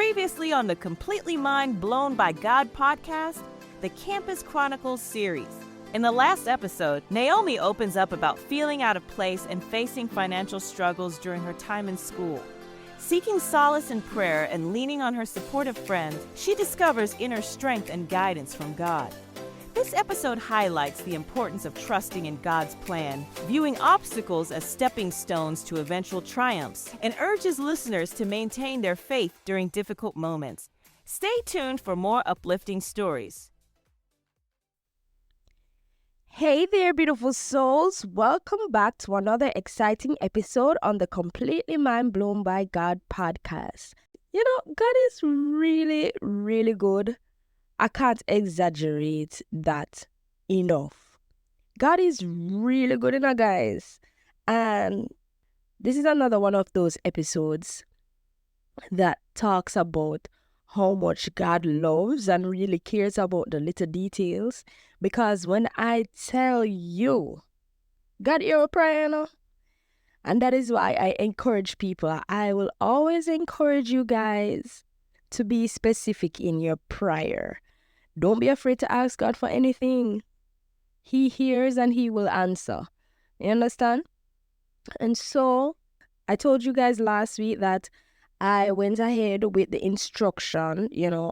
Previously on the Completely Mind Blown by God podcast, the Campus Chronicles series. In the last episode, Naomi opens up about feeling out of place and facing financial struggles during her time in school. Seeking solace in prayer and leaning on her supportive friends, she discovers inner strength and guidance from God. This episode highlights the importance of trusting in God's plan, viewing obstacles as stepping stones to eventual triumphs, and urges listeners to maintain their faith during difficult moments. Stay tuned for more uplifting stories. Hey there, beautiful souls. Welcome back to another exciting episode on the Completely Mind Blown by God podcast. You know, God is really, really good. I can't exaggerate that enough. God is really good, guys. And this is another one of those episodes that talks about how much God loves and really cares about the little details. Because when I tell you, God hear a prayer, you know? And that is why I encourage people. I will always encourage you guys to be specific in your prayer. Don't be afraid to ask God for anything. He hears and He will answer. You understand? And so, I told you guys last week that I went ahead with the instruction,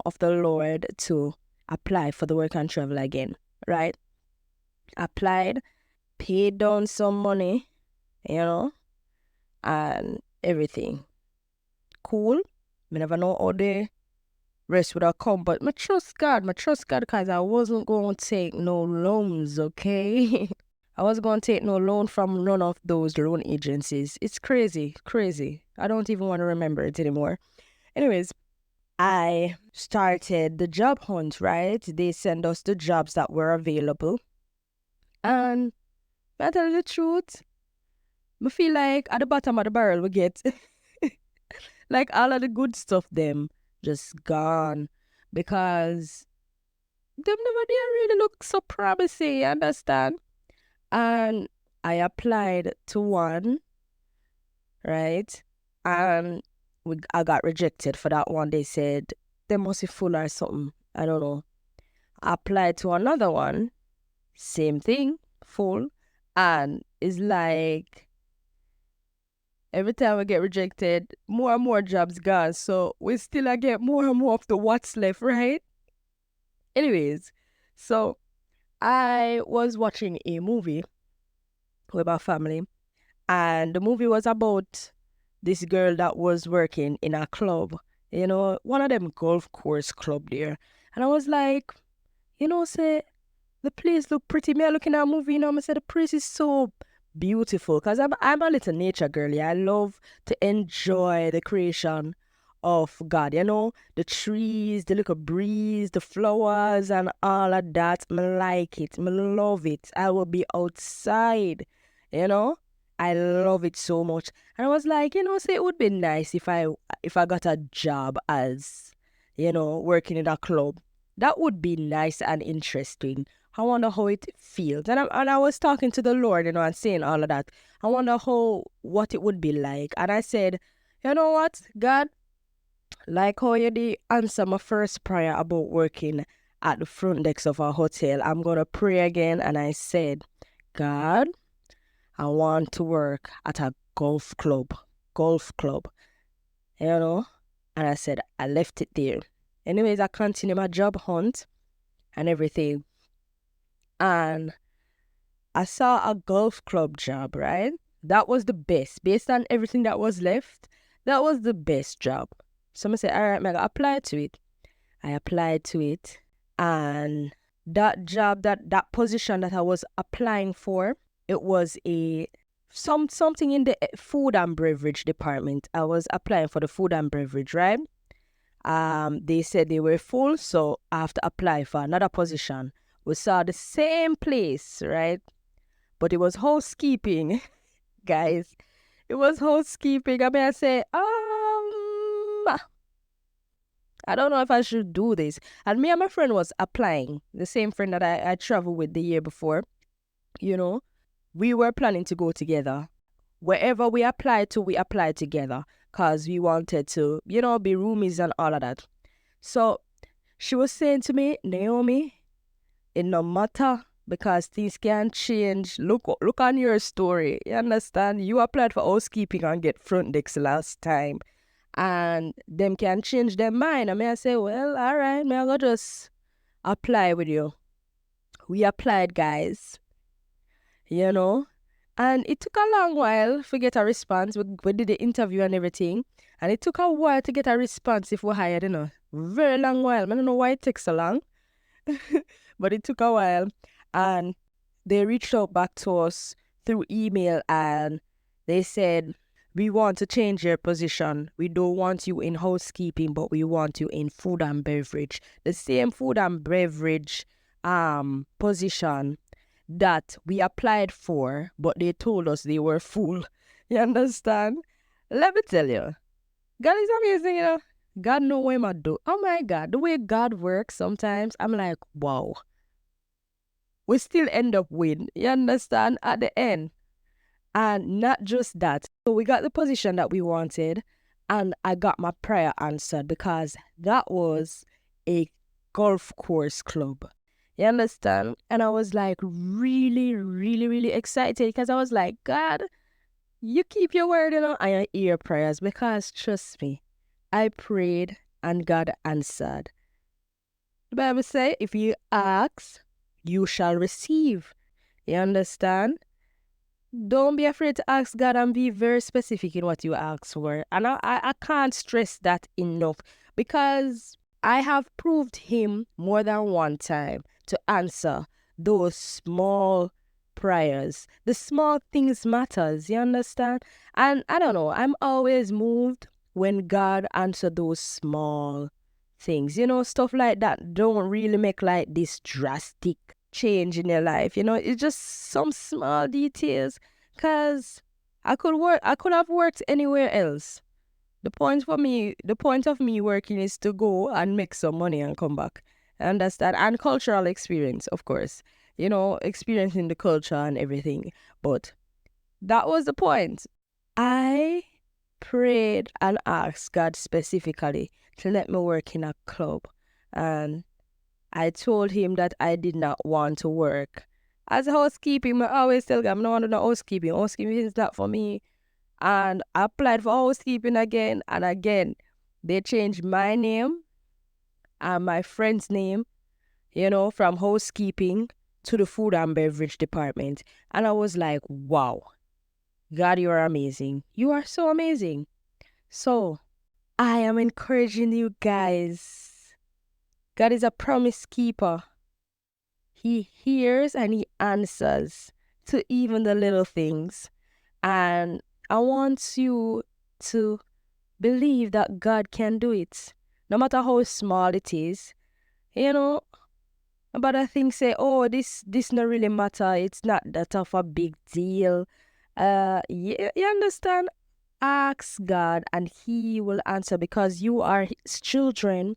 of the Lord to apply for the work and travel again, right? Applied, paid down some money, and everything. Cool. I never know how the rest would have come, but I trust God because I wasn't going to take no loans, okay? I wasn't going to take no loan from none of those loan agencies. It's crazy. I don't even want to remember it anymore. Anyways, I started the job hunt, right? They sent us the jobs that were available. And I tell you the truth, I feel like at the bottom of the barrel we get like all of the good stuff them just gone because them never did really look so promising, you understand? And I applied to one, right? And I got rejected for that one. They said they must be full or something. I don't know. I applied to another one, same thing, full. And it's like every time we get rejected, more and more jobs gone. So we still get more and more of the what's left, right? Anyways, so I was watching a movie with my family, and the movie was about this girl that was working in a club, one of them golf course club there. And I was like, say, the place look pretty. Me looking at a movie, I said the place is so beautiful because I'm a little nature girly. I love to enjoy the creation of God, the trees, the little breeze, the flowers and all of that. I like it. I love it. I will be outside, I love it so much. And I was like, say it would be nice if I got a job as, working in a club. That would be nice and interesting. I wonder how it feels. And I was talking to the Lord, and saying all of that. I wonder what it would be like. And I said, you know what, God, like how you did answer my first prayer about working at the front desk of a hotel, I'm going to pray again. And I said, God, I want to work at a golf club. And I said, I left it there. Anyways, I continued my job hunt and everything. And I saw a golf club job, right? That was the best. Based on everything that was left, that was the best job. So I said, all right, I apply to it. I applied to it. And that job, that position that I was applying for, it was something in the food and beverage department. I was applying for the food and beverage, right? They said they were full, so I have to apply for another position. We saw the same place, right? But it was housekeeping, guys. It was housekeeping. I say, I don't know if I should do this. And me and my friend was applying. The same friend that I traveled with the year before. We were planning to go together. wherever we applied to, we applied together because we wanted to, be roomies and all of that. So she was saying to me, Naomi, it no matter because things can change. Look on your story. You understand? You applied for housekeeping and get front desk last time. And them can change their mind. I say, well, all right, may I go just apply with you. We applied, guys. And it took a long while to get a response. We did the interview and everything. And it took a while to get a response if we hired, Very long while. I don't know why it takes so long. But it took a while. And they reached out back to us through email and they said, we want to change your position. We don't want you in housekeeping, but we want you in food and beverage. The same food and beverage position that we applied for, but they told us they were full. You understand? Let me tell you, God is amazing, God know what I do. Oh my God, the way God works sometimes, I'm like, wow. We still end up winning, you understand, at the end. And not just that. So we got the position that we wanted, and I got my prayer answered because that was a golf course club. You understand? And I was like really, really, really excited because I was like, God, you keep your word, and I hear prayers because trust me, I prayed and God answered. The Bible says, if you ask, you shall receive. You understand? Don't be afraid to ask God and be very specific in what you ask for. And I can't stress that enough because I have proved him more than one time to answer those small prayers. The small things matters, you understand? And I don't know, I'm always moved when God answers those small things. Stuff like that don't really make like this drastic change in your life. It's just some small details. Cause I could have worked anywhere else. The point of me working is to go and make some money and come back. Understand? And cultural experience, of course. Experiencing the culture and everything. But that was the point. I prayed and asked God specifically to let me work in a club. And I told him that I did not want to work as housekeeping. I always tell God, I don't want to do housekeeping. Housekeeping is not for me. And I applied for housekeeping again and again. They changed my name and my friend's name, from housekeeping to the food and beverage department. And I was like, wow, God, you are amazing. You are so amazing. So I am encouraging you guys. God is a promise keeper. He hears and he answers to even the little things. And I want you to believe that God can do it. No matter how small it is. But I think say, oh, this not really matter. It's not that of a big deal. You understand? Ask God and he will answer because you are his children.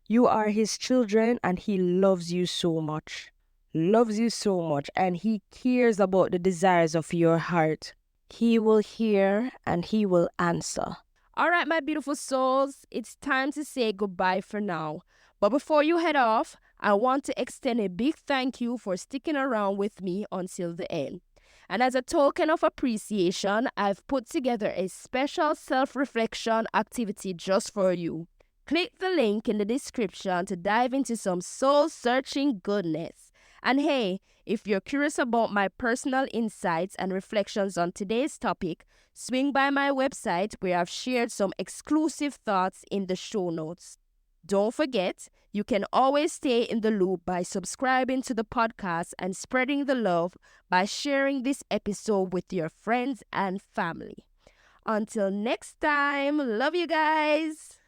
You are his children and he loves you so much. Loves you so much and he cares about the desires of your heart. He will hear and he will answer. All right, my beautiful souls, it's time to say goodbye for now. But before you head off, I want to extend a big thank you for sticking around with me until the end. And as a token of appreciation, I've put together a special self-reflection activity just for you. Click the link in the description to dive into some soul-searching goodness. And hey, if you're curious about my personal insights and reflections on today's topic, swing by my website where I've shared some exclusive thoughts in the show notes. Don't forget, you can always stay in the loop by subscribing to the podcast and spreading the love by sharing this episode with your friends and family. Until next time, love you guys.